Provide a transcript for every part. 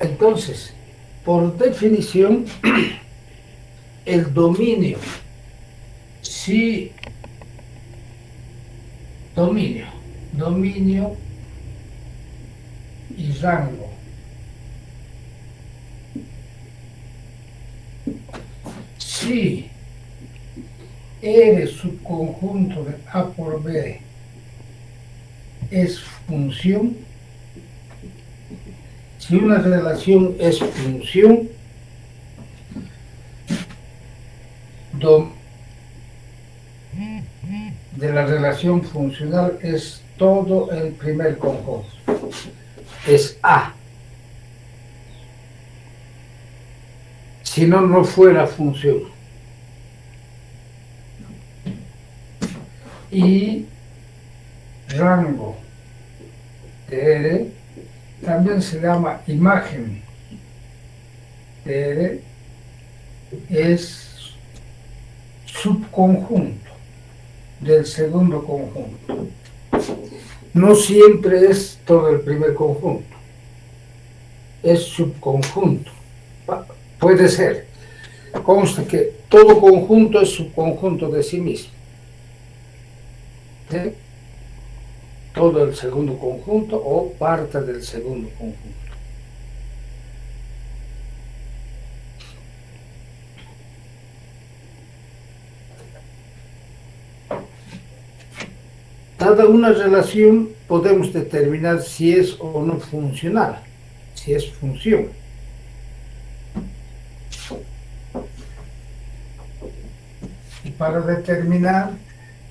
Entonces, por definición, el dominio, si dominio y rango. Si R subconjunto de A por B es función, si una relación es función, de la relación funcional es todo el primer conjunto, es A. Si no, no fuera función. Y rango de R también se llama imagen de R, es subconjunto del segundo conjunto. No siempre es todo el primer conjunto, es subconjunto. Puede ser. Consta que todo conjunto es subconjunto de sí mismo. ¿Sí? Todo el segundo conjunto o parte del segundo conjunto. Dada una relación, podemos determinar si es o no funcional, si es función. Y para determinar,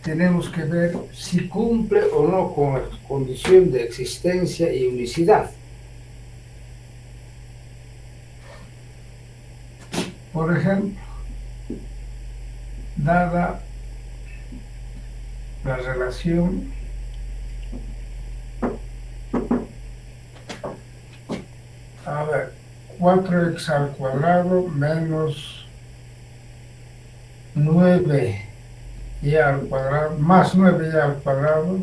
tenemos que ver si cumple o no con la condición de existencia y unicidad. Por ejemplo, dada la relación a ver, 4x al cuadrado menos 9y al cuadrado más 9y al cuadrado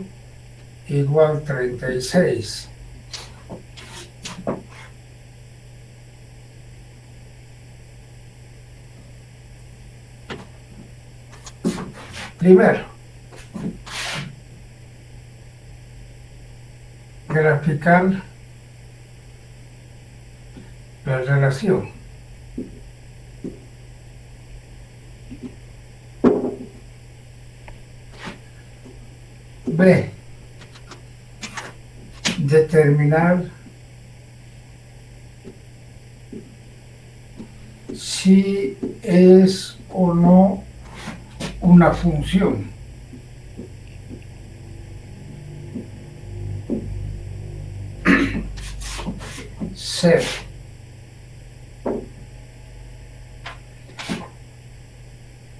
igual 36. Primero, graficar la relación. B, determinar si es o no una función. C,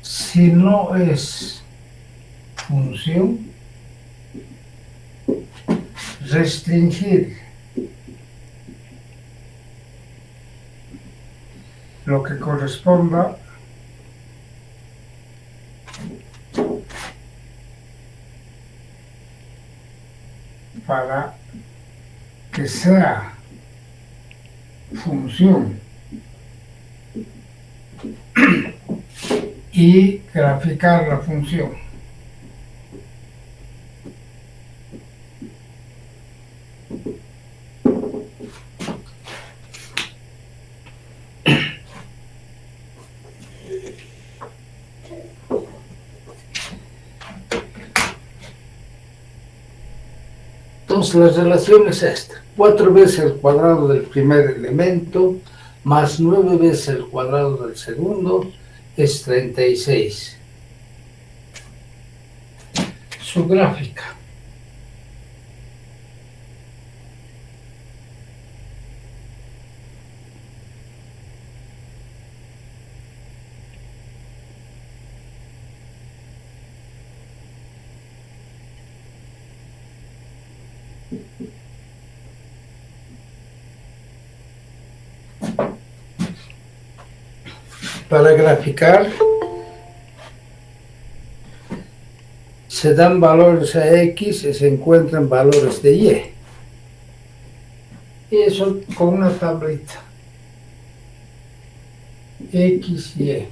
si no es función, restringir lo que corresponda para que sea función y graficar la función. Entonces la relación es esta: 4 veces el cuadrado del primer elemento más 9 veces el cuadrado del segundo es 36. Su gráfica. Para graficar se dan valores a X y se encuentran valores de Y. Y eso con una tablita. X, Y.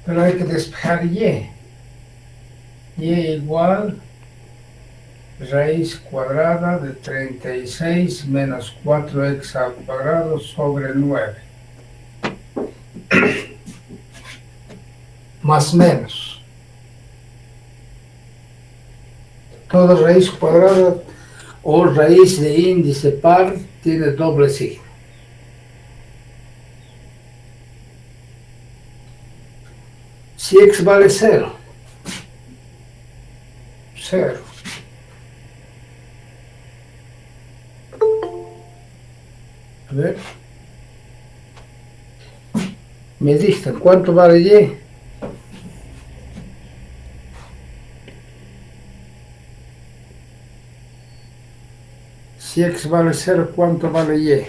Pero hay que despejar Y. Y igual raíz cuadrada de 36 menos 4x al cuadrado sobre 9. Más menos. Toda raíz cuadrada o raíz de índice par tiene doble signo. Si x vale 0, 0. A ver. Me dictan, ¿cuánto vale y? Si x vale 0, ¿cuánto vale y?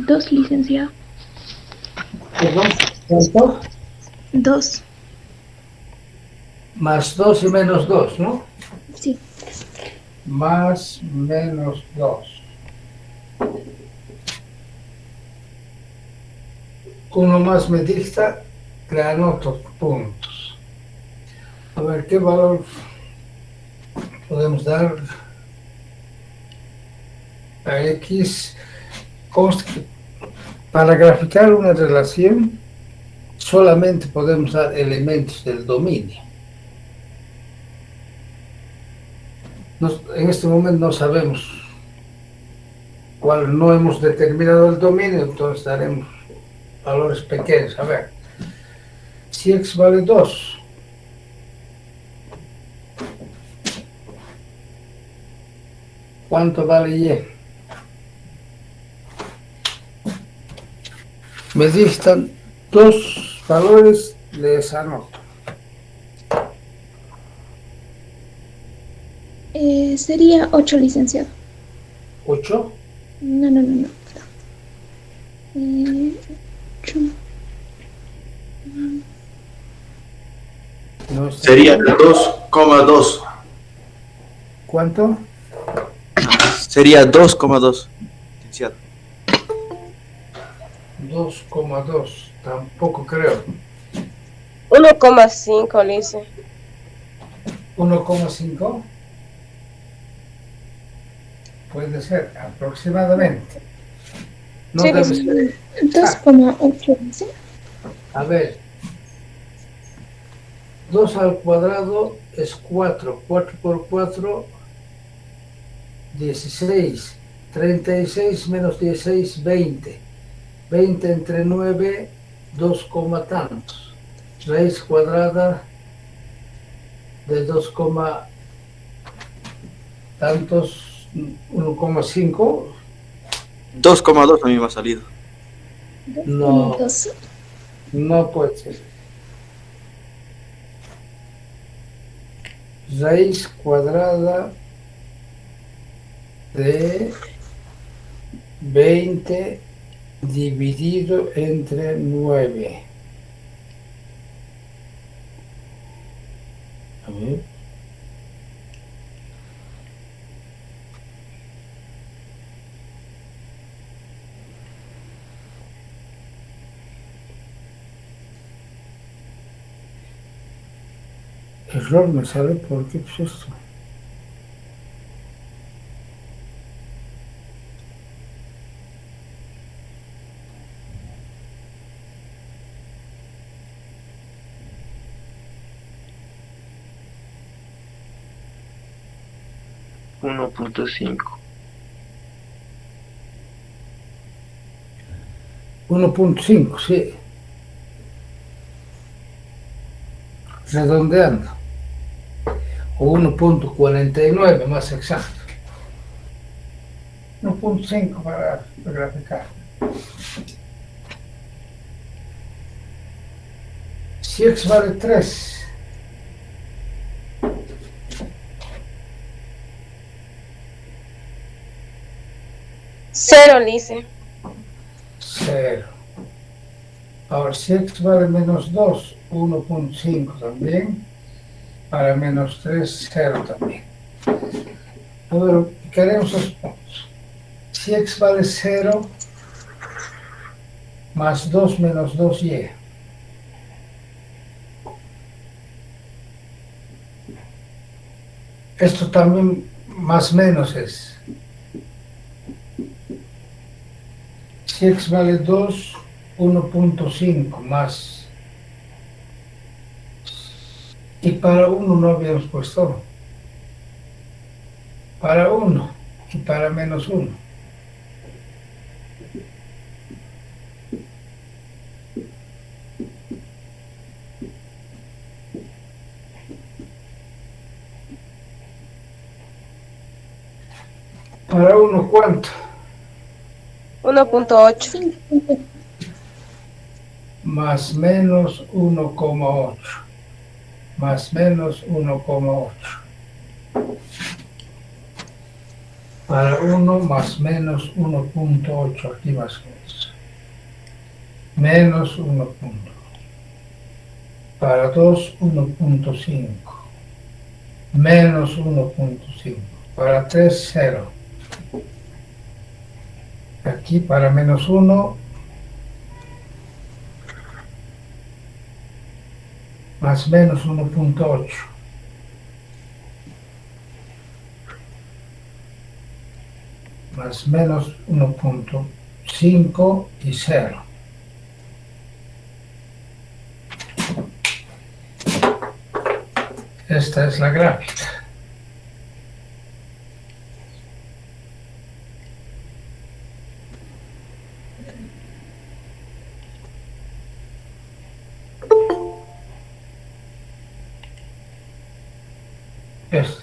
Dos, licenciado. ¿Perdón? ¿Cuánto? 2. Más 2 y menos 2, ¿no? Sí. Más menos 2. Uno más me dicta, le anoto puntos. A ver, ¿qué valor podemos dar a x? Consta que para graficar una relación solamente podemos dar elementos del dominio. En este momento no sabemos cuál, no hemos determinado el dominio, entonces daremos valores pequeños. A ver, si x vale 2, ¿cuánto vale y? Me dictan dos valores, les anoto. Sería 8, licenciado. 8. No. 8. No está Sería bien. 2,2. ¿Cuánto? Sería 2,2. Licenciado. 2,2. Tampoco creo. 1,5, Lice. 1,5. Puede ser aproximadamente. No Sí, debe dice. ser. 2,8, ¿sí? A ver, 2 al cuadrado es 4. 4 por 4, 16. 36 menos 16, 20. 20 entre 9, 2, tantos. Raíz cuadrada de 2, tantos, 1,5. 2,2 a mí me ha salido. No, 2,2. no puede ser. Raíz cuadrada de 20 dividido entre 9. A ver. Error me sale, ¿por qué pues esto? Uno punto cinco. 1,5, sí. Redondeando. O 1,49 más exacto. 1,5 para graficar. Si x vale 3, Cero, Lice. 0. Ahora, si x vale menos 2, 1.5 también. Para menos 3, 0 también. Ahora, queremos los puntos. Si x vale 0, más 2 menos 2y. Esto también más menos es. Si x vale 2, 1.5 más. Y para 1 no habíamos puesto. Para 1 y para menos 1. Para 1, ¿cuánto? 1.8. Más menos 1,8. Más menos 1,8. Para 1 más menos 1.8. Aquí más menos. Menos 1. Para 2, 1.5. Menos 1.5. Para 3, 0. Aquí para menos 1, más menos 1.8. Más menos 1.5 y 0. Esta es la gráfica. Esta.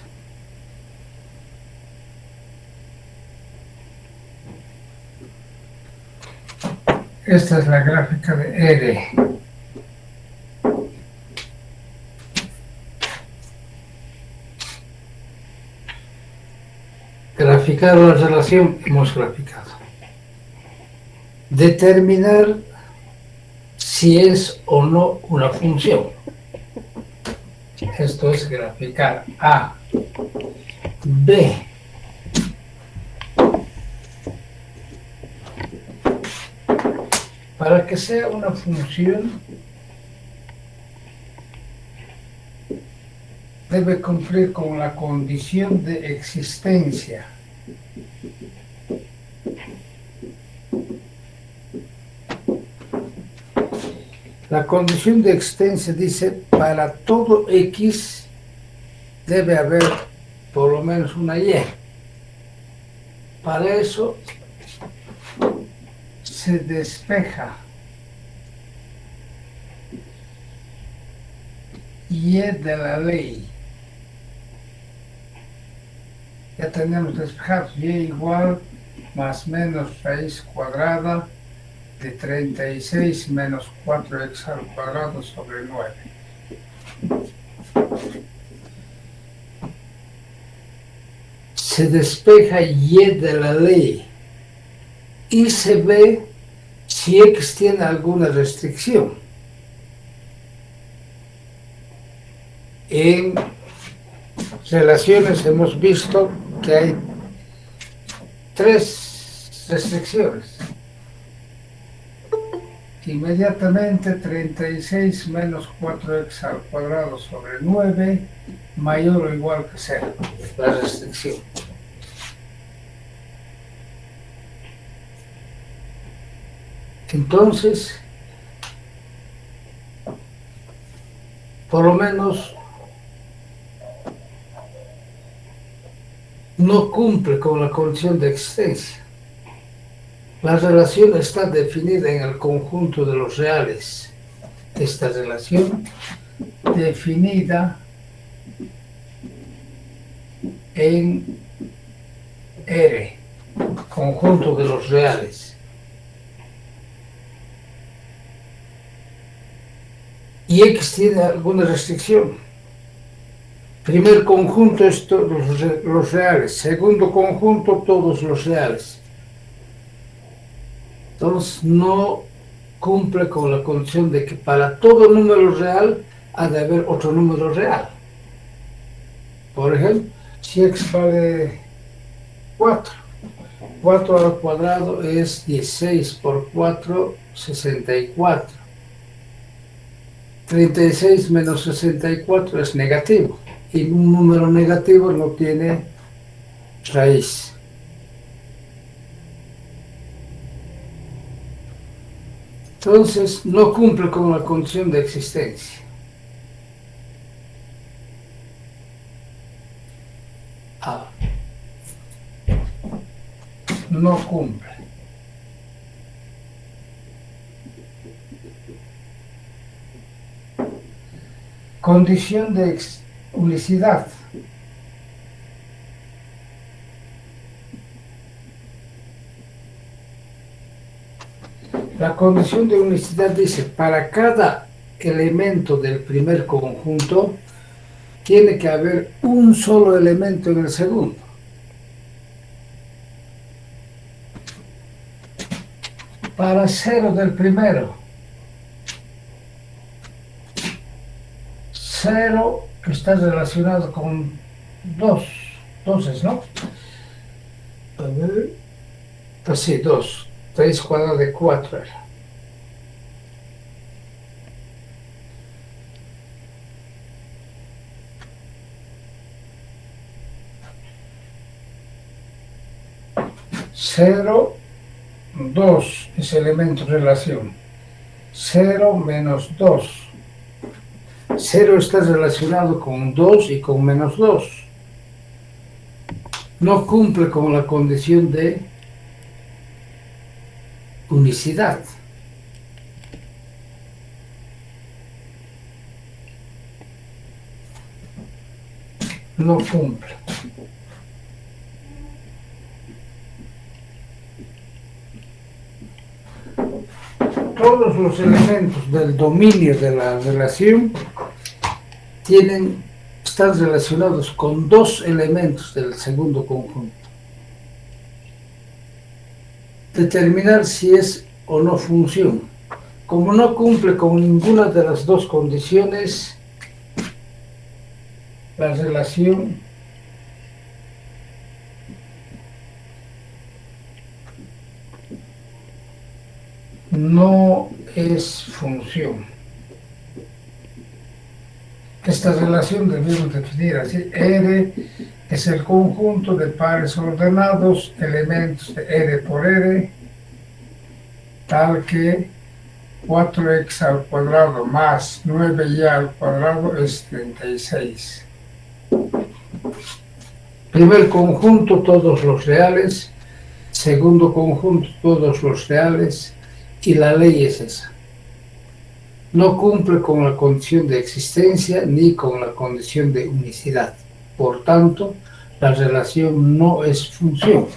Esta es la gráfica de R. Graficar la relación hemos graficado. Determinar si es o no una función. Esto es graficar A. B. Para que sea una función, debe cumplir con la condición de existencia. La condición de existencia dice, para todo X debe haber por lo menos una Y. Para eso se despeja Y de la ley. Ya tenemos despejado Y igual más menos raíz cuadrada de 36 menos 4x al cuadrado sobre 9. Se despeja Y de la ley y se ve si X tiene alguna restricción. En relaciones hemos visto que hay 3 restricciones. Inmediatamente 36 menos 4x al cuadrado sobre 9 mayor o igual que 0, la restricción. Entonces, por lo menos no cumple con la condición de existencia. La relación está definida en el conjunto de los reales. Esta relación definida en R, conjunto de los reales. Y X tiene alguna restricción. Primer conjunto es todos los reales. Segundo conjunto, todos los reales. Entonces no cumple con la condición de que para todo número real ha de haber otro número real. Por ejemplo, si x vale 4, 4 al cuadrado es 16 por 4, 64. 36 menos 64 es negativo, y un número negativo no tiene raíz. Entonces no cumple con la condición de existencia. A. No cumple. Condición de unicidad. La condición de unicidad dice, para cada elemento del primer conjunto, tiene que haber un solo elemento en el segundo. Para 0 del primero, 0 está relacionado con 2, entonces, ¿no? A ver, pues sí, 2, 3 cuadrado de 4 era. Cero, 2 es elemento de relación. 0 menos 2. 0 está relacionado con 2 y con menos 2. No cumple con la condición de unicidad. No cumple. Todos los elementos del dominio de la relación están relacionados con 2 elementos del segundo conjunto. Determinar si es o no función. Como no cumple con ninguna de las 2 condiciones, la relación no es función. Esta relación debemos definir así: R es el conjunto de pares ordenados, elementos de R por R, tal que 4x al cuadrado más 9y al cuadrado es 36. Primer conjunto, todos los reales. Segundo conjunto, todos los reales. Y la ley es esa. No cumple con la condición de existencia ni con la condición de unicidad. Por tanto, la relación no es función.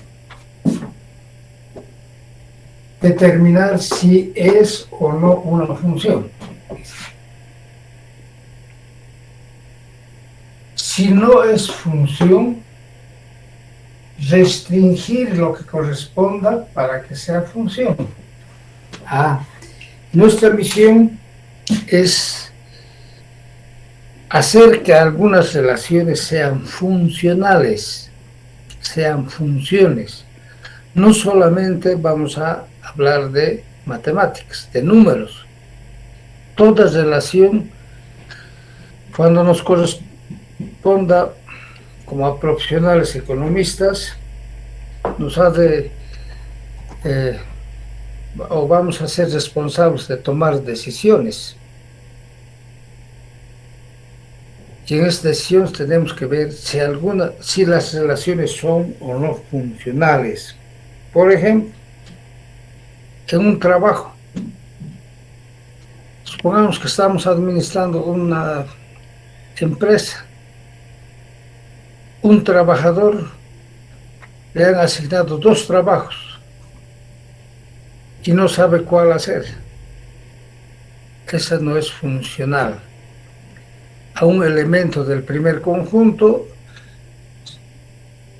Determinar si es o no una función. Si no es función, restringir lo que corresponda para que sea función. Nuestra misión es hacer que algunas relaciones sean funcionales, sean funciones. No solamente vamos a hablar de matemáticas, de números. Toda relación, cuando nos corresponda como profesionales economistas, nos ha de o vamos a ser responsables de tomar decisiones. Y en estas decisiones tenemos que ver si las relaciones son o no funcionales. Por ejemplo, en un trabajo, supongamos que estamos administrando una empresa. Un trabajador le han asignado 2 trabajos y no sabe cuál hacer. Esa no es funcional. A un elemento del primer conjunto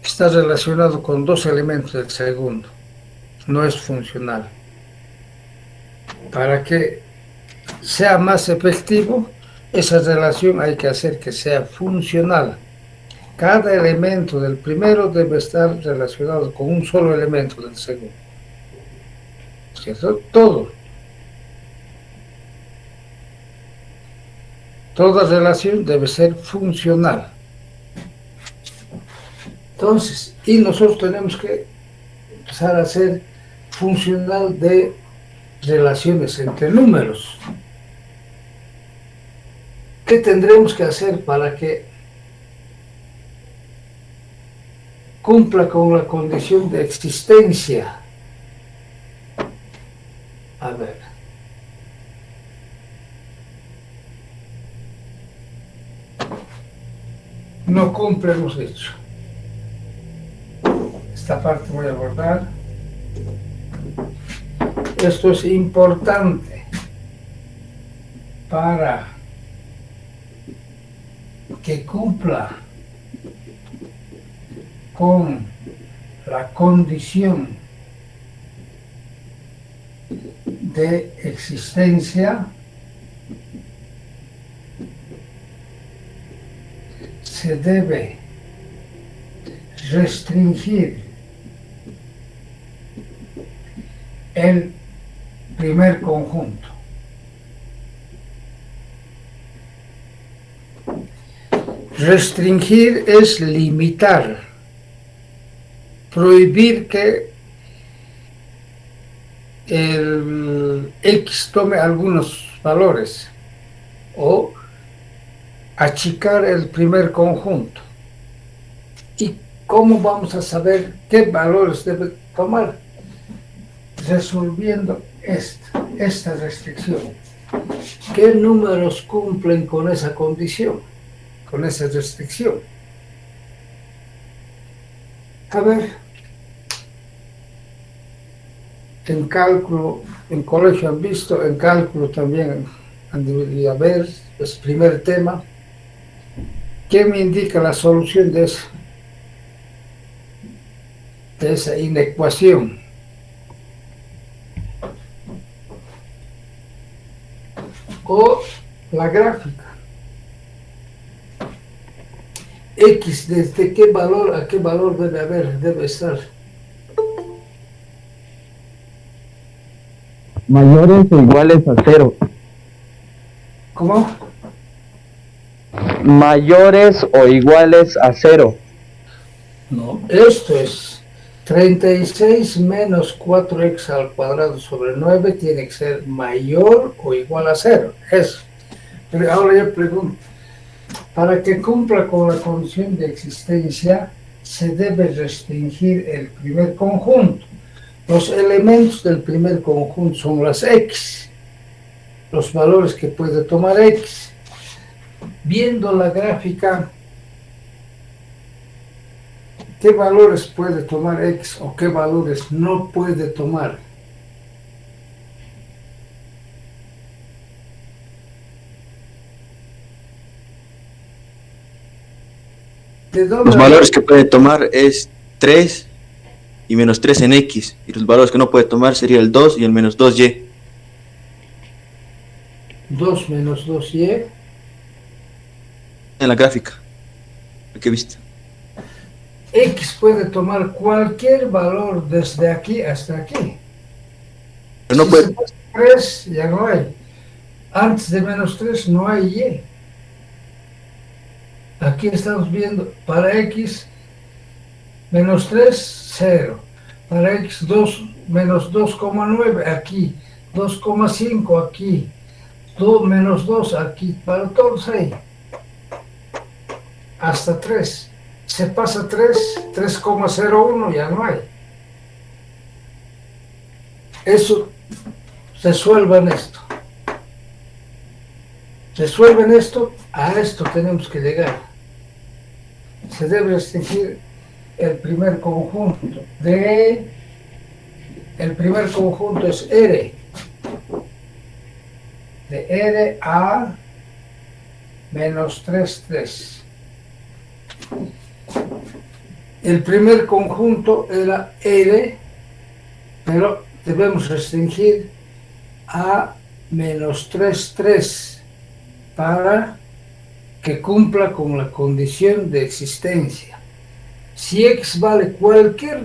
está relacionado con 2 elementos del segundo. No es funcional. Para que sea más efectivo, esa relación hay que hacer que sea funcional. Cada elemento del primero debe estar relacionado con un solo elemento del segundo. ¿Cierto? Todo. Toda relación debe ser funcional. Entonces, y nosotros tenemos que empezar a hacer funcional de relaciones entre números. ¿Qué tendremos que hacer para que cumpla con la condición de existencia? A ver. No cumple, hemos dicho. Esta parte voy a borrar. Esto es importante para que cumpla con la condición de existencia. Se debe restringir el primer conjunto. Restringir es limitar, prohibir que el X tome algunos valores o achicar el primer conjunto. ¿Y cómo vamos a saber qué valores debe tomar? Resolviendo esta restricción. ¿Qué números cumplen con esa condición, con esa restricción? A ver, en cálculo, en colegio han visto, en cálculo también han debido ver, es primer tema. ¿Qué me indica la solución de esa inecuación? O la gráfica. X, ¿desde qué valor a qué valor debe estar? Mayores o iguales a 0. ¿Cómo? Mayores o iguales a 0. No, esto es 36 menos 4x al cuadrado sobre 9 tiene que ser mayor o igual a 0. Eso. Pero ahora yo pregunto, para que cumpla con la condición de existencia, se debe restringir el primer conjunto. Los elementos del primer conjunto son las x, los valores que puede tomar x. Viendo la gráfica, ¿qué valores puede tomar x o qué valores no puede tomar? Los valores que puede tomar es 3 y menos 3 en X. Y los valores que no puede tomar sería el 2 y el menos 2Y. 2 menos 2Y. En la gráfica. Lo que viste. X puede tomar cualquier valor desde aquí hasta aquí. Pero no si puede. se pasa 3, ya no hay. Antes de menos 3 no hay Y. Aquí estamos viendo para X menos 3, 0. Para X 2, menos 2,9 aquí. 2,5 aquí. 2, menos 2 aquí. Para todos ahí. Hasta 3. Se pasa 3, 3,01 ya no hay. Eso, resuelvan esto. Resuelven esto, a esto tenemos que llegar. Se debe restringir el primer conjunto. El primer conjunto es R. De R a menos 3, 3. El primer conjunto era R, pero debemos restringir a menos 3, 3 para que cumpla con la condición de existencia. Si x vale cualquier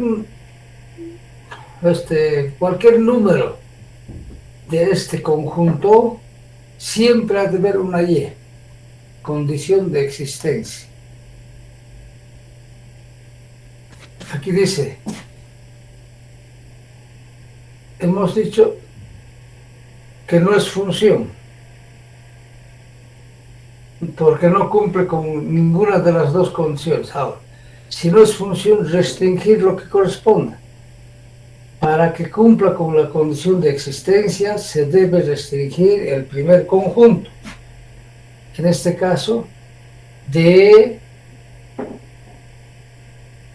número de este conjunto, siempre ha de haber una y, condición de existencia. Aquí dice, hemos dicho que no es función, porque no cumple con ninguna de las dos condiciones. Ahora, si no es función, restringir lo que corresponda. Para que cumpla con la condición de existencia, se debe restringir el primer conjunto. En este caso, de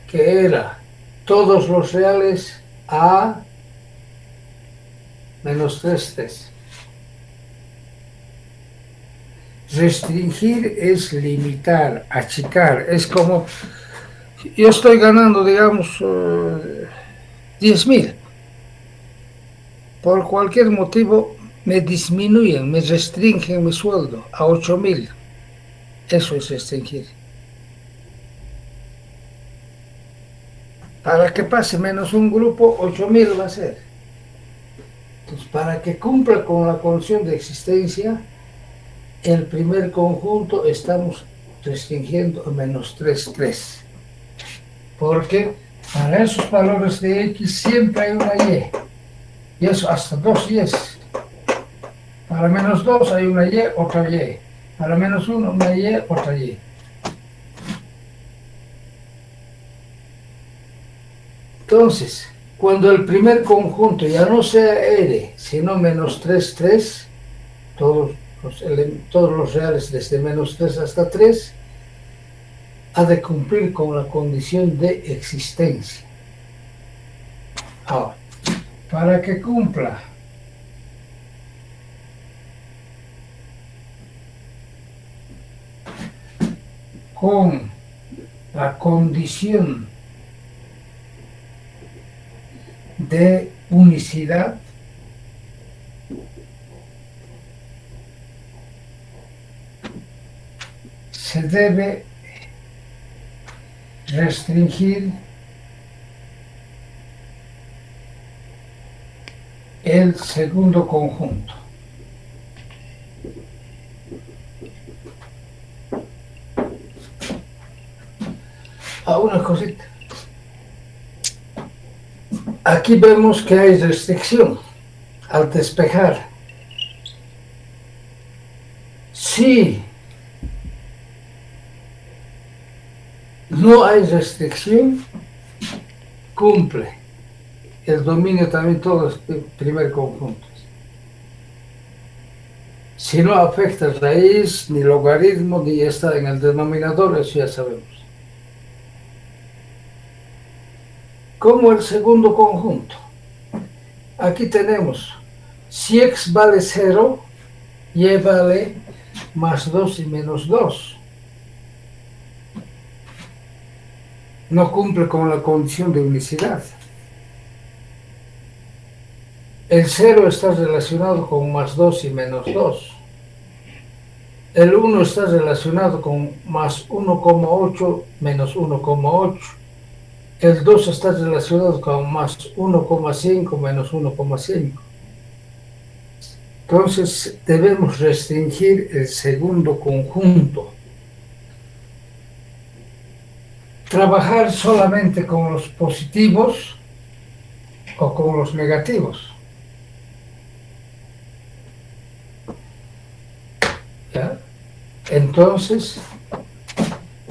que era todos los reales a menos 3, 3. Restringir es limitar, achicar. Es como, yo estoy ganando, digamos, 10.000. Por cualquier motivo me disminuyen, me restringen mi sueldo a 8.000. Eso es restringir. Para que pase menos un grupo, 8.000 va a ser. Entonces, para que cumpla con la condición de existencia, el primer conjunto estamos restringiendo a menos 3, 3. Porque para esos valores de x siempre hay una y. Y eso hasta 2 y's. Para menos 2 hay una y, otra y. Para menos 1, una y, otra y. Entonces, cuando el primer conjunto ya no sea R, sino menos 3, 3, todos los reales desde menos 3 hasta 3, ha de cumplir con la condición de existencia. Ahora, para que cumpla con la condición de unicidad, se debe restringir el segundo conjunto. Una cosita. Aquí vemos que hay restricción al despejar. Si no hay restricción, cumple el dominio también todos los primer conjuntos. Si no afecta raíz, ni logaritmo, ni está en el denominador, eso ya sabemos. Como el segundo conjunto. Aquí tenemos, si x vale 0, y vale más 2 y menos 2. No cumple con la condición de unicidad. El 0 está relacionado con más 2 y menos 2. El 1 está relacionado con más 1,8 menos 1,8. El 2 está relacionado con más 1,5 menos 1,5. Entonces debemos restringir el segundo conjunto. Trabajar solamente con los positivos o con los negativos. ¿Ya? Entonces,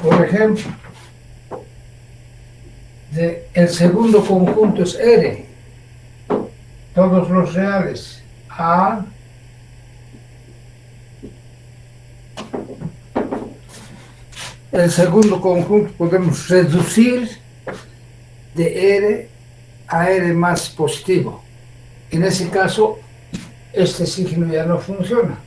por ejemplo, el segundo conjunto es R, todos los reales A, el segundo conjunto podemos reducir de R a R más positivo. En ese caso, este signo ya no funciona.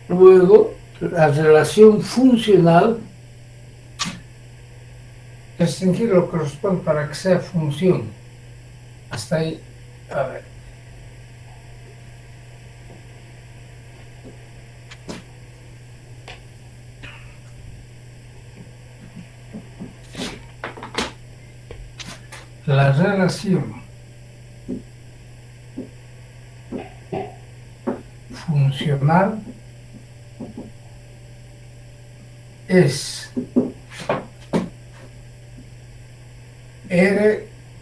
Luego La relación funcional, restringir lo que corresponde para que sea función. Hasta ahí, a ver. La relación funcional es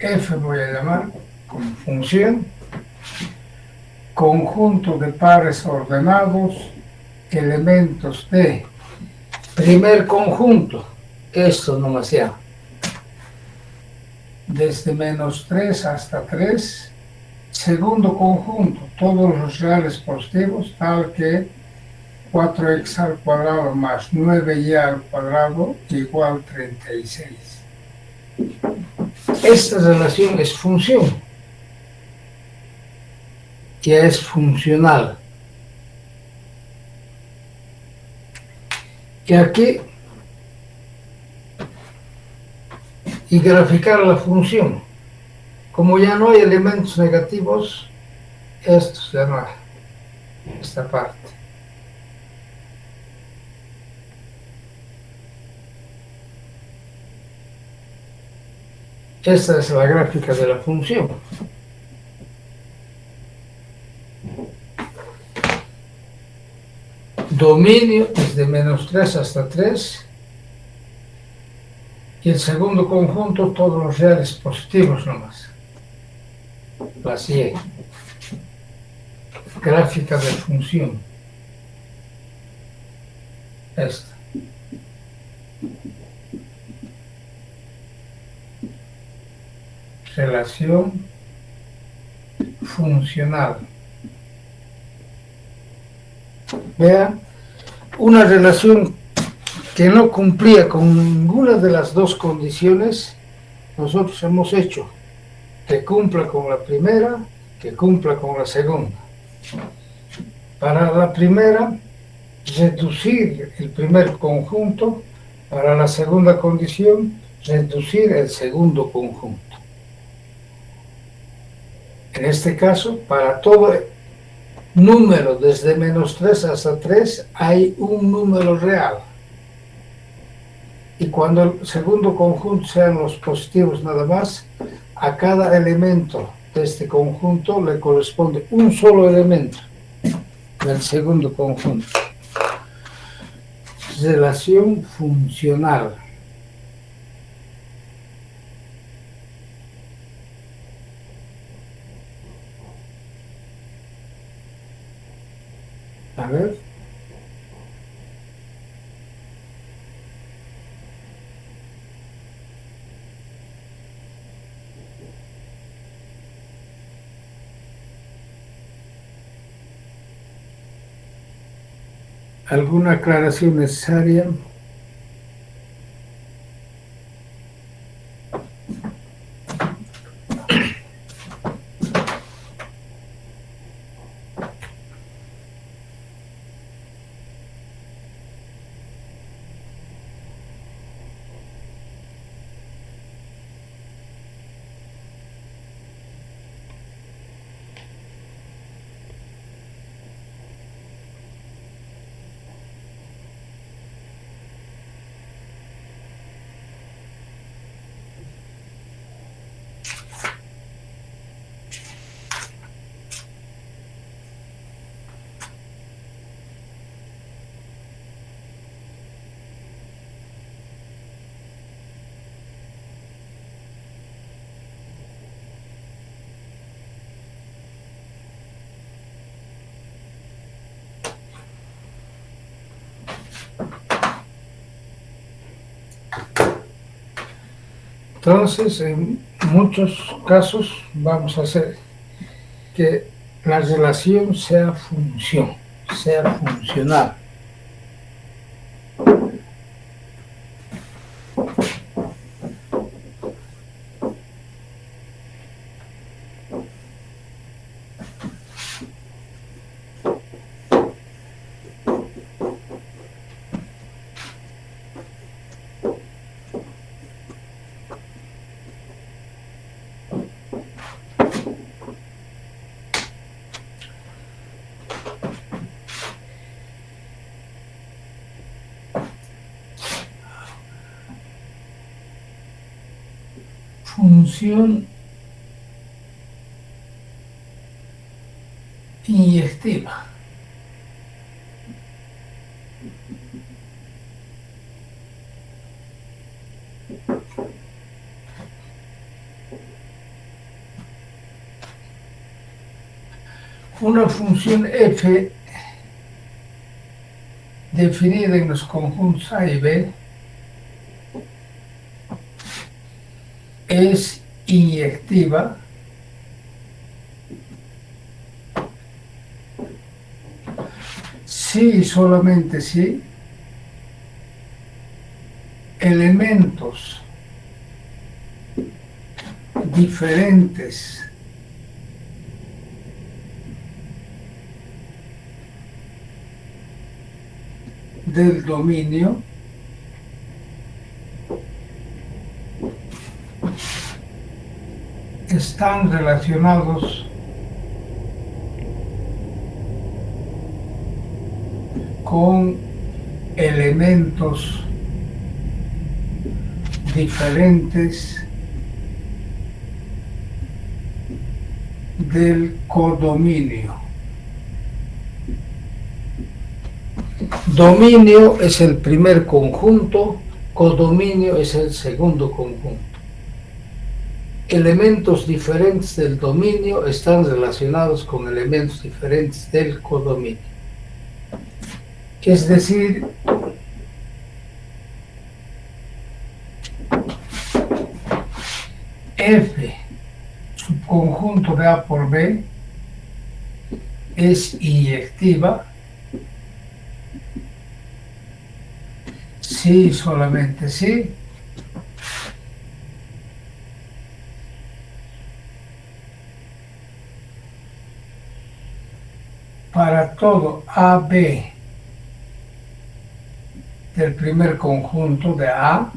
F voy a llamar como función, conjunto de pares ordenados, elementos de primer conjunto, esto nomás ya, desde -3 hasta 3, segundo conjunto, todos los reales positivos, tal que 4x al cuadrado más 9y al cuadrado igual 36. Esta relación es función, que es funcional. Que aquí, y graficar la función. Como ya no hay elementos negativos, esto se llama esta parte. Esta es la gráfica de la función. Dominio es de -3 hasta 3. Y el segundo conjunto, todos los reales positivos nomás. Así. Gráfica de función. Esta. Relación funcional. Vean, una relación que no cumplía con ninguna de las dos condiciones, nosotros hemos hecho que cumpla con la primera, que cumpla con la segunda. Para la primera, reducir el primer conjunto, para la segunda condición, reducir el segundo conjunto. En este caso, para todo número desde -3 hasta 3 hay un número real. Y cuando el segundo conjunto sean los positivos nada más, a cada elemento de este conjunto le corresponde un solo elemento del segundo conjunto. Relación funcional. A ver. ¿Alguna aclaración necesaria? Entonces, en muchos casos vamos a hacer que la relación sea función, sea funcional. función inyectiva. Una función f definida en los conjuntos A y B es inyectiva si y solamente si elementos diferentes del dominio están relacionados con elementos diferentes del codominio. Dominio es el primer conjunto, codominio es el segundo conjunto. Elementos diferentes del dominio están relacionados con elementos diferentes del codominio. Es decir, F, subconjunto de A por B, es inyectiva si y solamente si para todo AB del primer conjunto de A,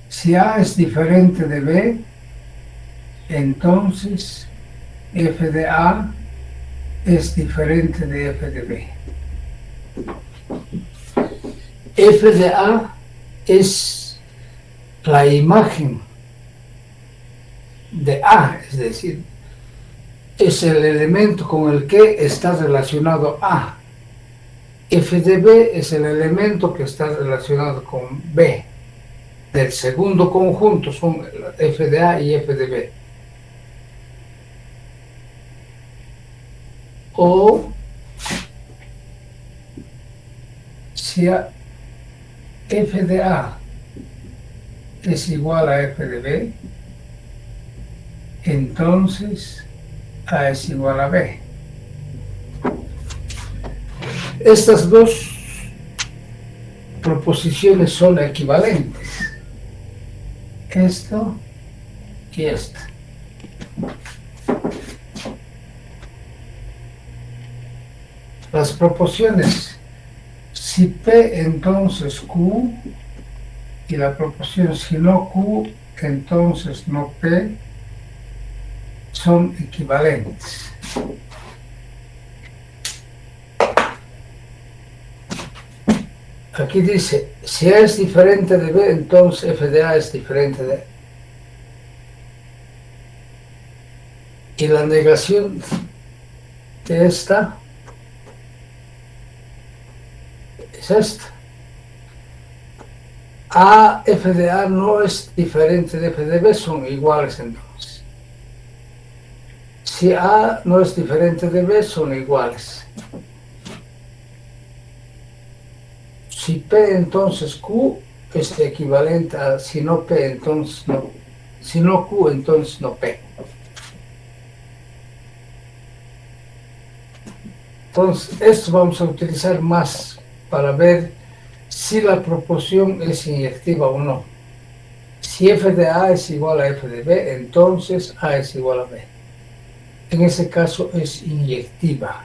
si A es diferente de B, entonces f de A es diferente de f de B. F de A es la imagen de A, es decir, es el elemento con el que está relacionado A. F de B es el elemento que está relacionado con B. Del segundo conjunto son f de A y f de B. O si f de A es igual a f de B, entonces A es igual a B. Estas dos proposiciones son equivalentes. Esto y esto. Las proporciones si P entonces Q y la proporción si no Q entonces no P son equivalentes. Aquí dice, si A es diferente de B, entonces f de A es diferente de... Y la negación de esta es esta. A, f de A no es diferente de f de B, son iguales entonces. Si A no es diferente de B, son iguales. Si P entonces Q es equivalente a si no P entonces no, si no Q entonces no P. Entonces esto vamos a utilizar más para ver si la proporción es inyectiva o no. Si f de A es igual a f de B, entonces A es igual a B. En ese caso es inyectiva.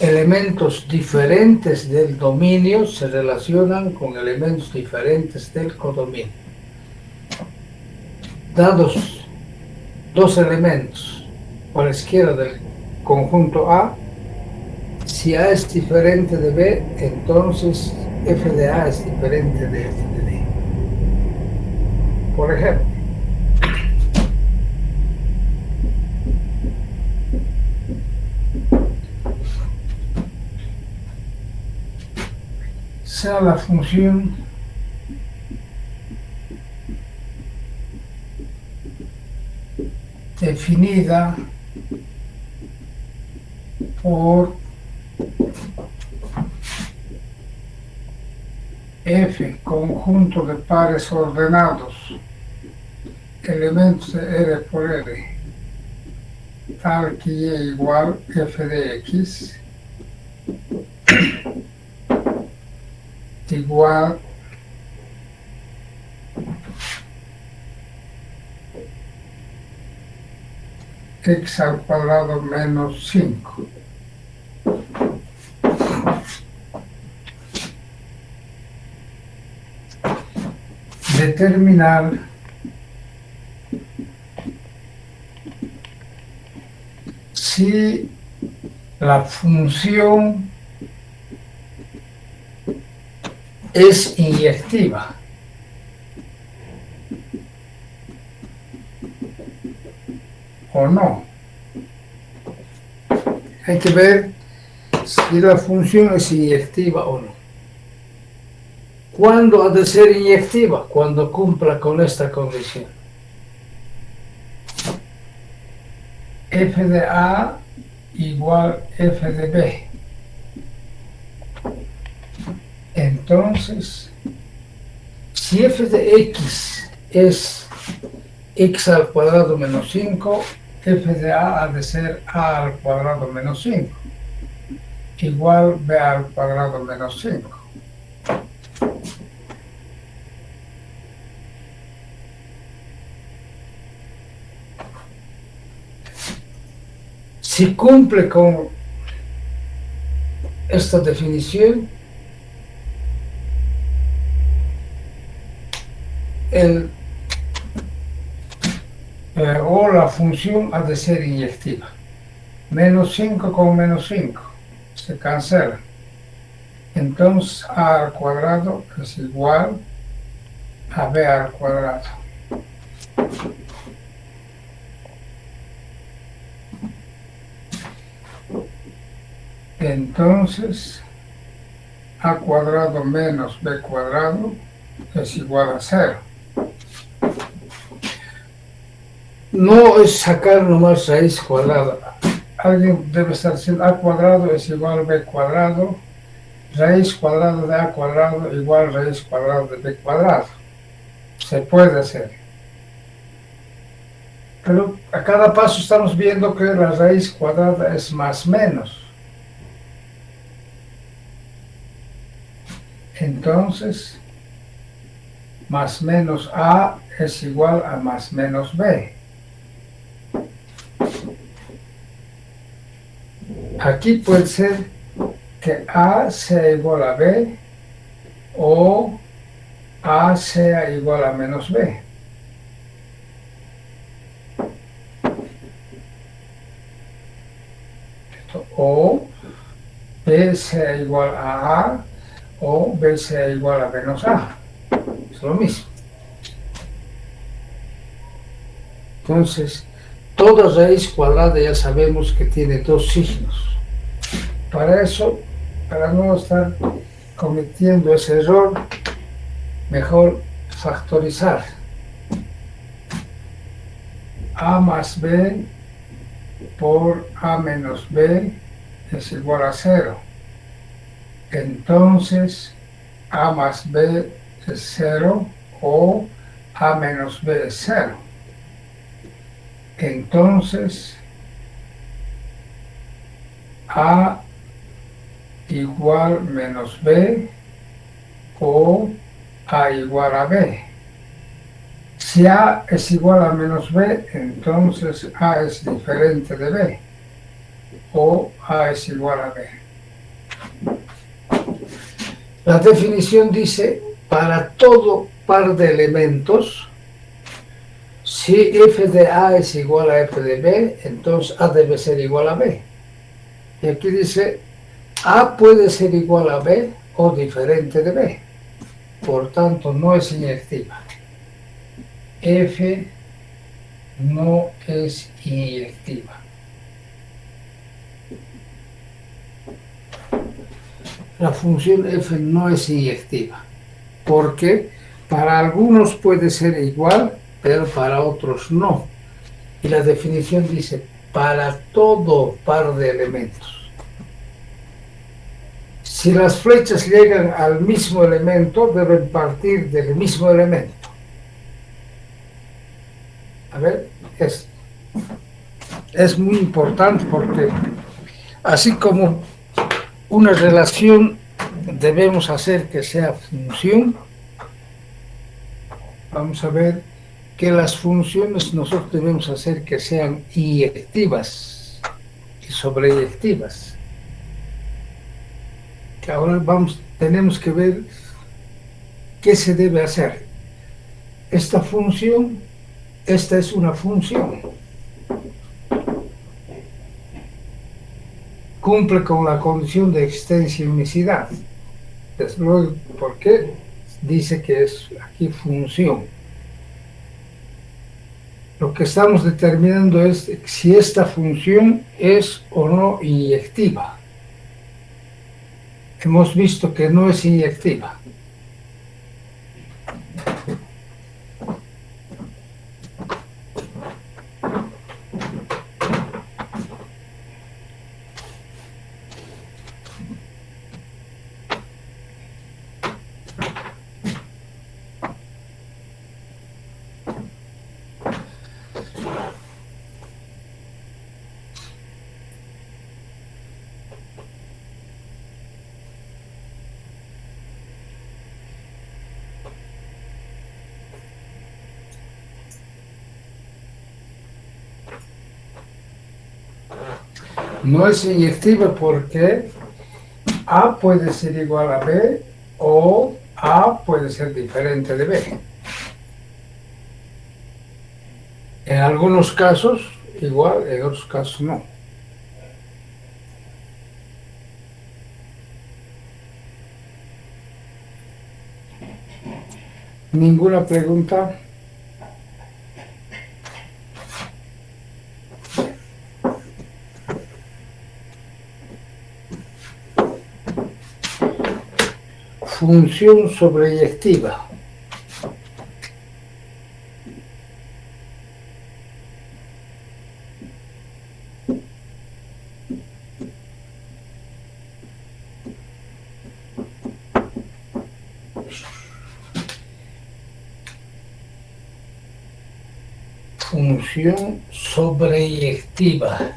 Elementos diferentes del dominio se relacionan con elementos diferentes del codominio. Dados dos elementos cualesquiera del conjunto A, Si A es diferente de B, entonces f de A es diferente de f de B. Por ejemplo, sea la función definida por F, conjunto de pares ordenados, elementos de R por R, tal que Y igual f de X, igual x al cuadrado menos 5. Determinar si la función es inyectiva. O no. Hay que ver si la función es inyectiva o no. ¿Cuándo ha de ser inyectiva? Cuando cumpla con esta condición. F de A igual f de B. Entonces, si f de X es x al cuadrado menos 5, f de A ha de ser A al cuadrado menos 5, igual B al cuadrado menos 5. Si cumple con esta definición, o la función ha de ser inyectiva. Menos 5 con menos 5 se cancela. Entonces A al cuadrado es igual a B al cuadrado. Entonces A cuadrado menos B cuadrado es igual a 0. No es sacar nomás raíz cuadrada. Alguien debe estar diciendo A cuadrado es igual a B cuadrado, raíz cuadrada de A cuadrado igual a raíz cuadrada de B cuadrado. Se puede hacer. Pero a cada paso estamos viendo que la raíz cuadrada es más menos. Entonces, más menos A es igual a más menos B. Aquí puede ser que A sea igual a B o A sea igual a menos B. O B sea igual a A o B sea igual a menos A. Es lo mismo. Entonces, toda raíz cuadrada ya sabemos que tiene dos signos. Para eso, para no estar cometiendo ese error, mejor factorizar. A más B por A menos B es igual a 0. Entonces, A más B es 0 o A menos B es 0. Entonces, A igual menos B o A igual a B. Si A es igual a menos B, entonces A es diferente de B o A es igual a B. La definición dice, para todo par de elementos, si f de A es igual a f de B, entonces A debe ser igual a B. Y aquí dice, A puede ser igual a B o diferente de B. Por tanto, no es inyectiva. F no es inyectiva. La función f no es inyectiva, porque para algunos puede ser igual, pero para otros no. Y la definición dice, para todo par de elementos. Si las flechas llegan al mismo elemento, deben partir del mismo elemento. A ver, es muy importante porque así como una relación debemos hacer que sea función, vamos a ver que las funciones nosotros debemos hacer que sean inyectivas y sobreyectivas. Que ahora tenemos que ver qué se debe hacer. Esta es una función. Cumple con la condición de existencia y unicidad. Desde luego, ¿por qué? Dice que es aquí función. Lo que estamos determinando es si esta función es o no inyectiva. Hemos visto que no es inyectiva. No es inyectiva porque A puede ser igual a B o A puede ser diferente de B. En algunos casos igual, en otros casos no. ¿Ninguna pregunta? Función sobreyectiva. Función sobreyectiva.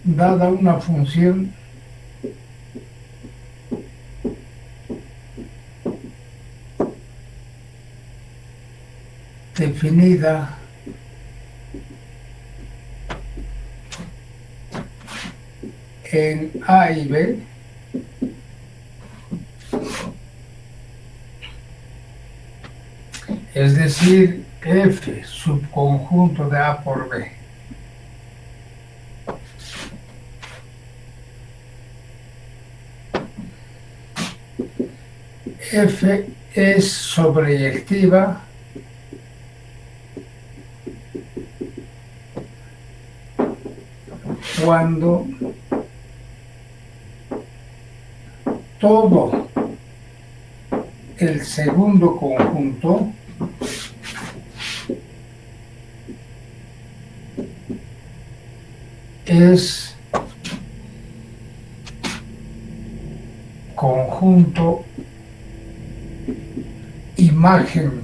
Dada una función definida en A y B, es decir, F subconjunto de A por B. F es sobreyectiva cuando todo el segundo conjunto es conjunto imagen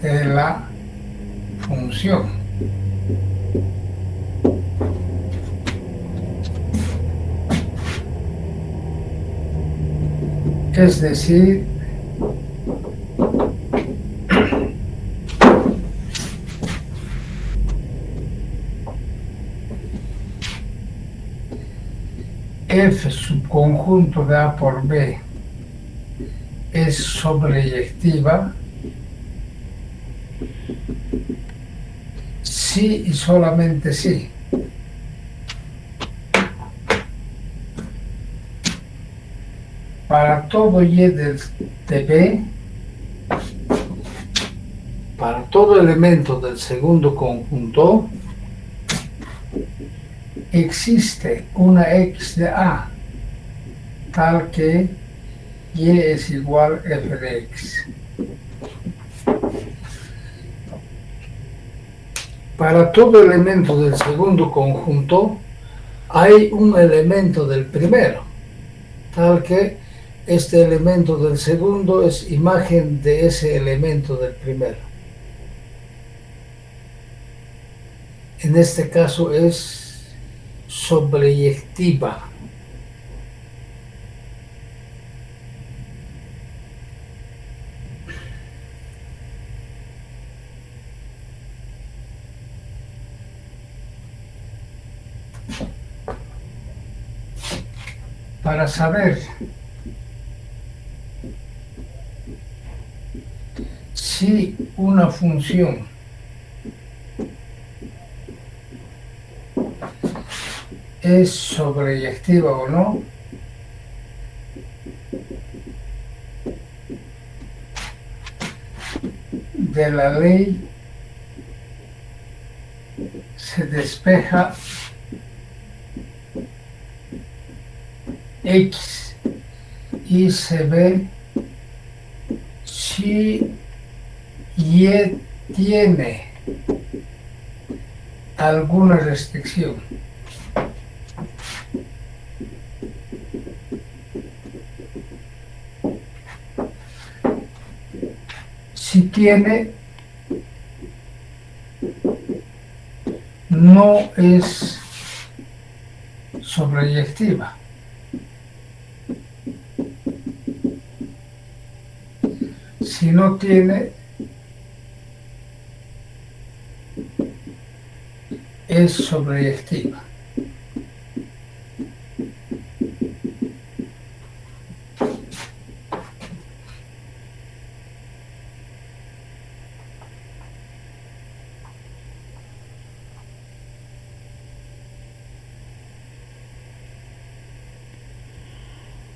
de la función. Es decir, F subconjunto de A por B es sobreyectiva sí y solamente sí. Para todo y de B, para todo elemento del segundo conjunto, existe una X de A, tal que Y es igual a F de X. Para todo elemento del segundo conjunto, hay un elemento del primero, tal que este elemento del segundo es imagen de ese elemento del primero. En este caso es sobreyectiva. Para saber si una función es sobreyectiva o no, de la ley se despeja X y se ve si Y tiene alguna restricción. Si tiene, no es sobreyectiva. Si no tiene, es sobreyectiva.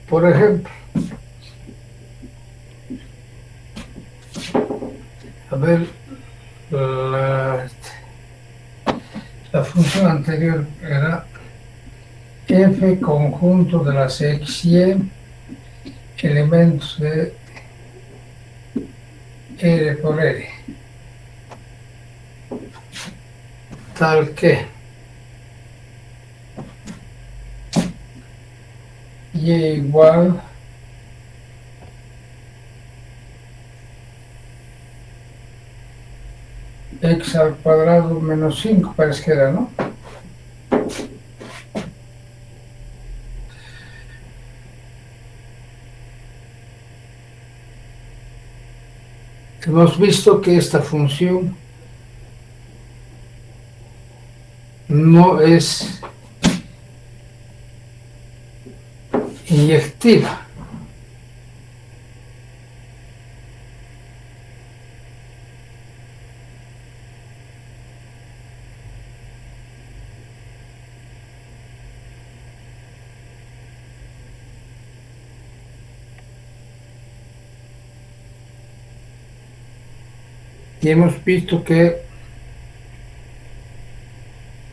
Por ejemplo, a ver, la función anterior era F conjunto de las X, Y, elementos de R por R, tal que Y igual X al cuadrado menos 5, parece que era, ¿no? Hemos visto que esta función no es inyectiva. Y hemos visto que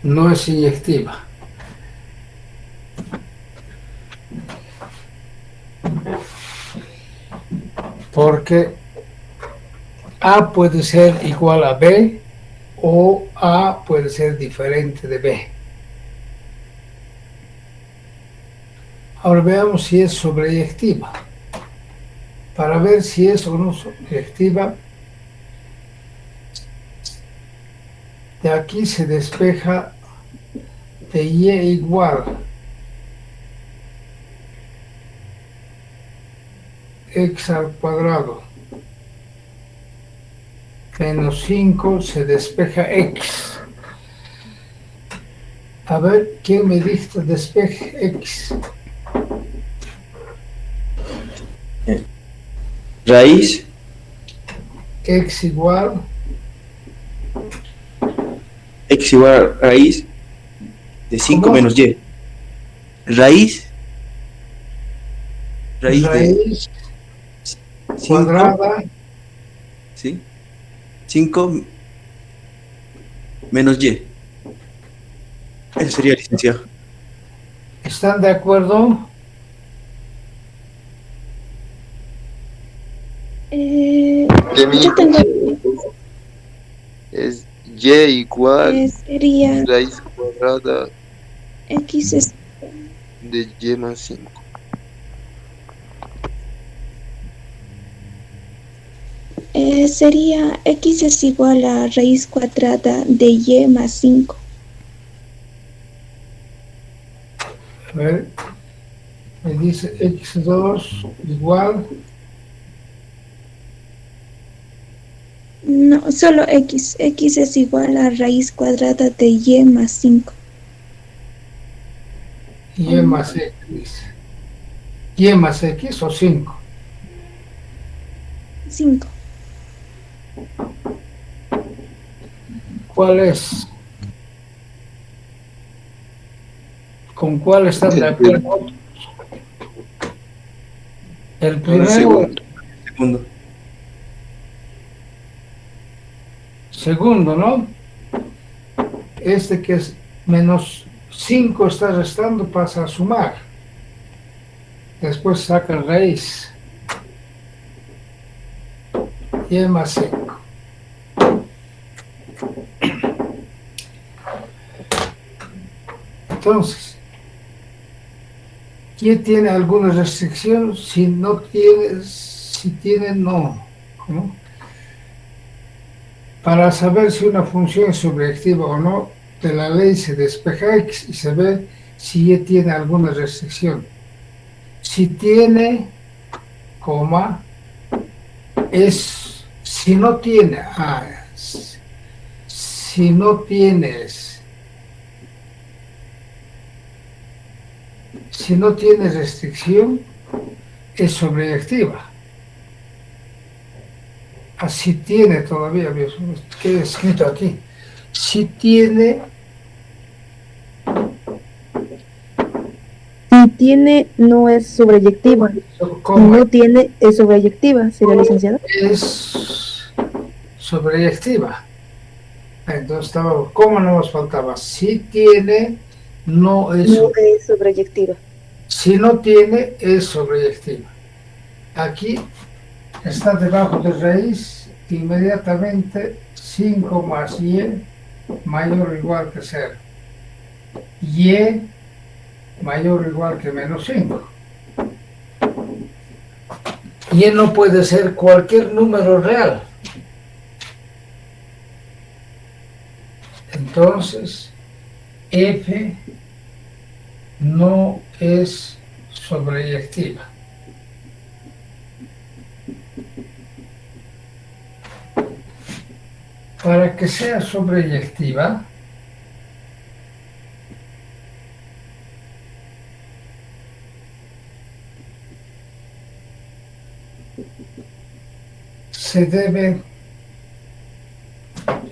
no es inyectiva. Porque A puede ser igual a B o A puede ser diferente de B. Ahora veamos si es sobreyectiva. Para ver si es o no sobreyectiva, de aquí se despeja de Y igual X al cuadrado menos 5, se despeja X. A ver, ¿quién me dice despeje X? raíz x igual a raíz de 5 ¿cómo? menos y. Raíz de Raíz 5, cuadrada ¿sí? 5 menos y. Eso sería, licenciado. ¿están de acuerdo? Yo tengo, Es y igual sería raíz cuadrada x es, de y más 5. sería x es igual a raíz cuadrada de y más 5. A ver, me dice x2 igual, No, solo x. X es igual a raíz cuadrada de y más 5. y más x. Y más x o 5. 5. ¿Cuál es? ¿Con cuál están de El acuerdo? El El primero, segundo. Segundo. segundo, ¿no? Este que es menos 5 está restando, pasa a sumar. Después saca raíz. Y más 5. Entonces, ¿quién tiene alguna restricción? Si no tiene, si tiene, no. ¿No? Para saber si una función es sobreactiva o no, de la ley se despeja X y se ve si Y tiene alguna restricción. Si tiene, coma, es, si no tiene, si no tienes, si no tiene restricción, es sobreactiva. Así tiene todavía, queda escrito aquí. Si tiene, Si tiene, no es sobreyectiva. Si coma, no tiene, es sobreyectiva. ¿Sería, licenciado? es sobreactiva. Entonces estaba, ¿cómo no nos faltaba? Si tiene, no es, No es sobreyectiva. si no tiene, es sobreyectiva. Aquí está debajo de raíz, inmediatamente 5 más y mayor o igual que 0. Y mayor o igual que menos 5. Y no puede ser cualquier número real. Entonces, F no es sobreyectiva. Para que sea sobreyectiva, se debe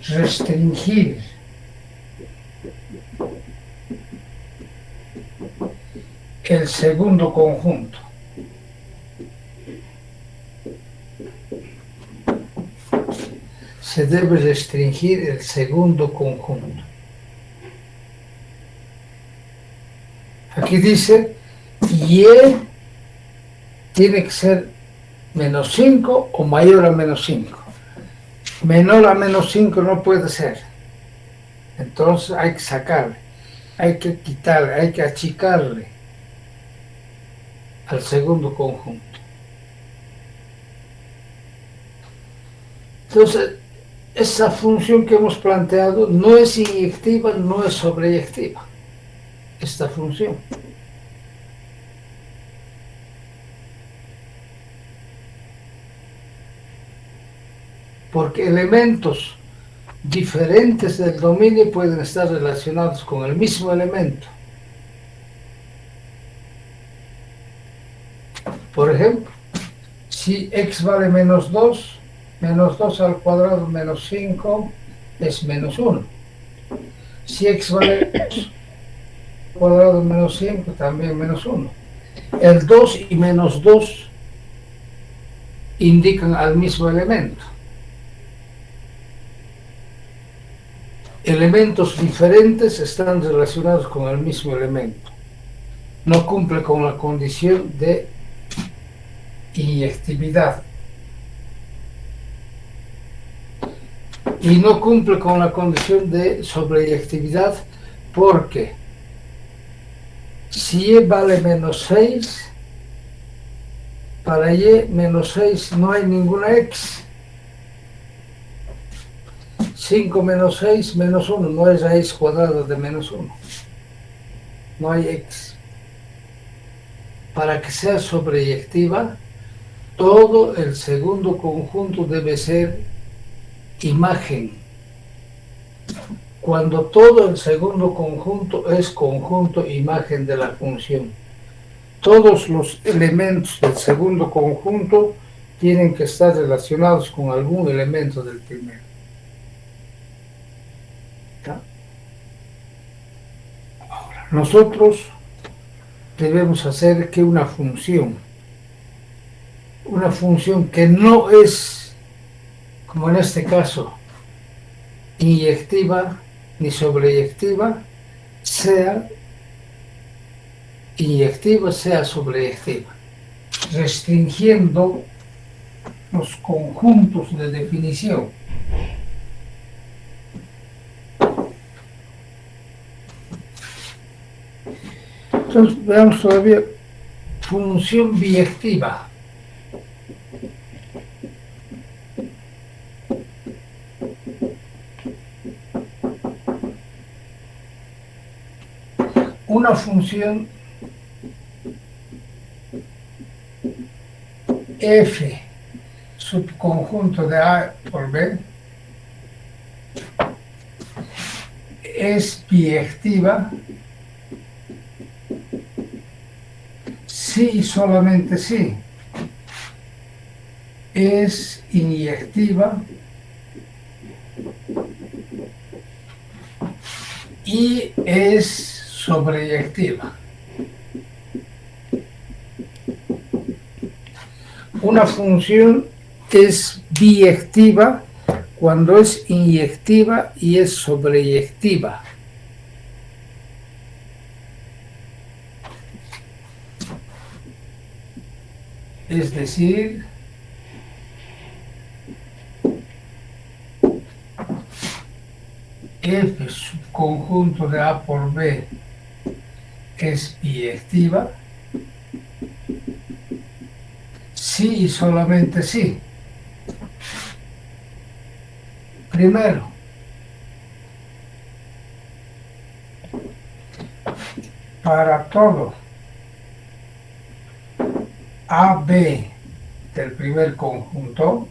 restringir el segundo conjunto. Se debe restringir el segundo conjunto. Aquí dice, y tiene que ser menos 5 o mayor a menos 5. Menor a menos 5 no puede ser. Entonces hay que sacarle, hay que quitarle, hay que achicarle al segundo conjunto. Entonces, esa función que hemos planteado no es inyectiva, no es sobreyectiva. Esta función. Porque elementos diferentes del dominio pueden estar relacionados con el mismo elemento. Por ejemplo, Si x vale menos 2 al cuadrado menos 5 es menos 1. Si x vale 2 al cuadrado menos 5, también menos 1. El 2 y menos 2 indican al mismo elemento. Elementos diferentes están relacionados con el mismo elemento. No cumple con la condición de inyectividad. Y no cumple con la condición de sobreyectividad porque si y vale menos 6, para y menos 6 no hay ninguna x. 5 menos 6 menos 1, no es raíz cuadrada de menos 1. No hay x. Para que sea sobreyectiva, todo el segundo conjunto debe ser imagen. Cuando todo el segundo conjunto es conjunto imagen de la función, todos los elementos del segundo conjunto tienen que estar relacionados con algún elemento del primero. Ahora, nosotros debemos hacer que una función que no es, como en este caso, inyectiva ni sobreyectiva, sea inyectiva, sea sobreyectiva, restringiendo los conjuntos de definición. Entonces veamos todavía función biyectiva. Una función f subconjunto de A por B es biyectiva si y solamente si es inyectiva y es sobreyectiva. Una función es biyectiva cuando es inyectiva y es sobreyectiva. Es decir, f subconjunto de A por B es biyectiva si y solamente si. Primero, para todo AB del primer conjunto,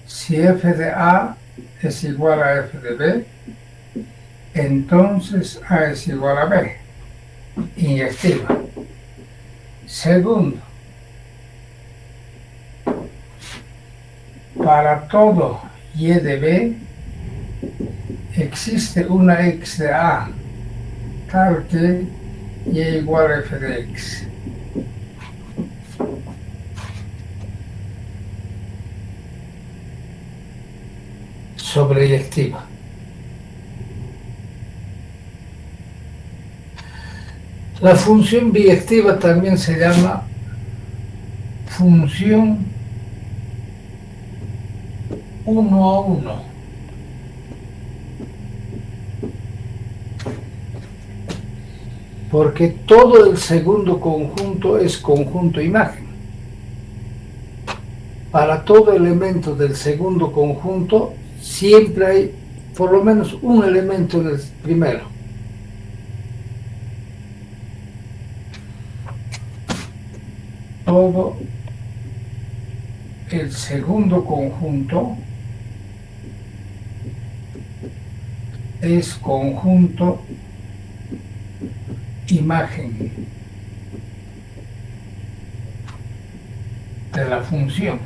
si f de A es igual a f de B, entonces A es igual a B, inyectiva. Segundo, para todo y de B existe una x de A, tal que y igual a f de x. Sobreyectiva. La función biyectiva también se llama función 1 a 1. Porque todo el segundo conjunto es conjunto imagen. Para todo elemento del segundo conjunto siempre hay por lo menos un elemento en el primero. Todo el segundo conjunto es conjunto imagen. de la función.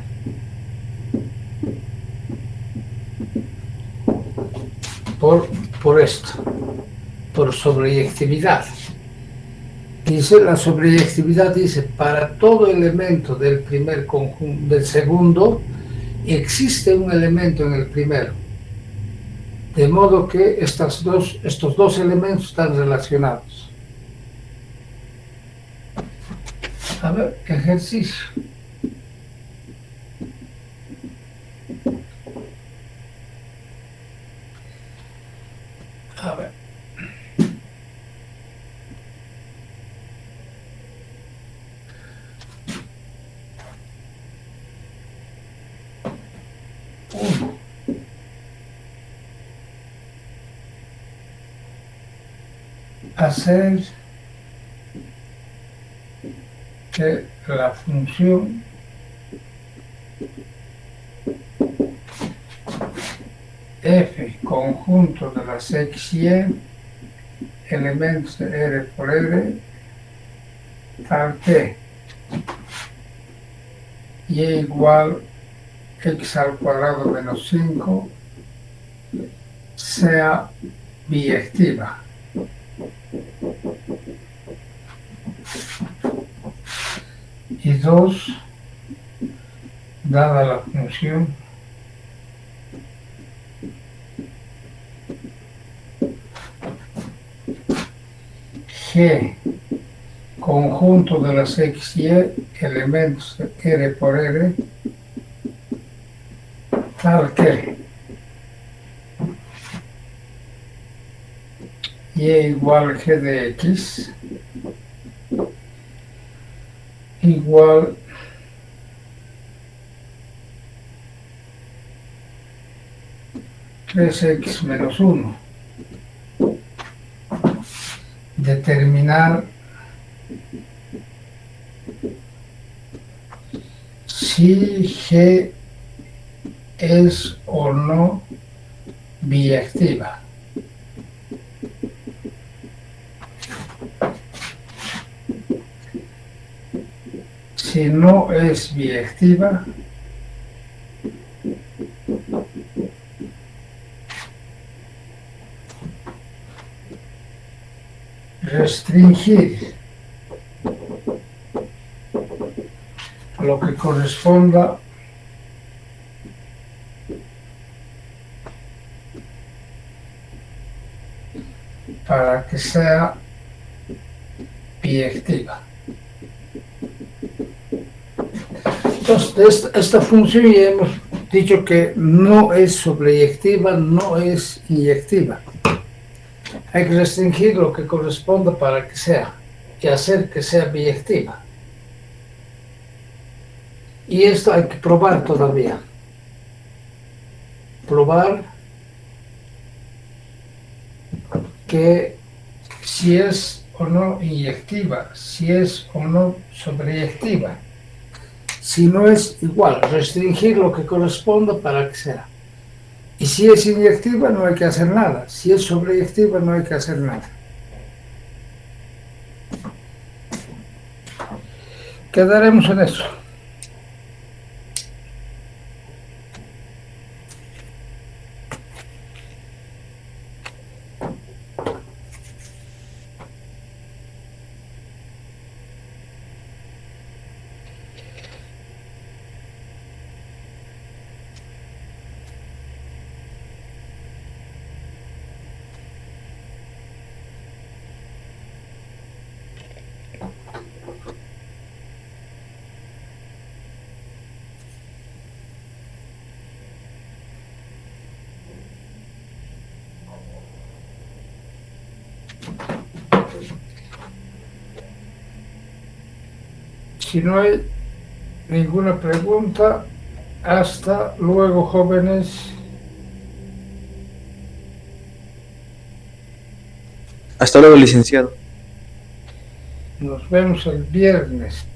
Por esto, por sobreyectividad. Dice, la sobreyectividad dice, para todo elemento del primer conjunto, del segundo, existe un elemento en el primero. De modo que estos dos elementos están relacionados. A ver, ejercicio. A ver. Uno. Hacer que la función f conjunto de las x y elementos de R por R tal que y igual x al cuadrado menos 5 sea biyectiva. Y 2, dada la función G conjunto de las x y elementos de R por R tal que y igual G de x igual x menos 1. Determinar si G es o no biyectiva. Si no es biyectiva, restringir lo que corresponda para que sea biyectiva. Entonces, esta función ya hemos dicho que no es sobreyectiva, no es inyectiva. Hay que restringir lo que corresponda para que sea, y hacer que sea biyectiva. Y esto hay que probar todavía. Probar que si es o no inyectiva, si es o no sobreyectiva. Si no es igual, restringir lo que corresponda para que sea. Y si es inyectiva no hay que hacer nada. Si es sobreyectiva no hay que hacer nada. Quedaremos en eso. Si no hay ninguna pregunta, hasta luego, jóvenes. Hasta luego, licenciado. Nos vemos el viernes.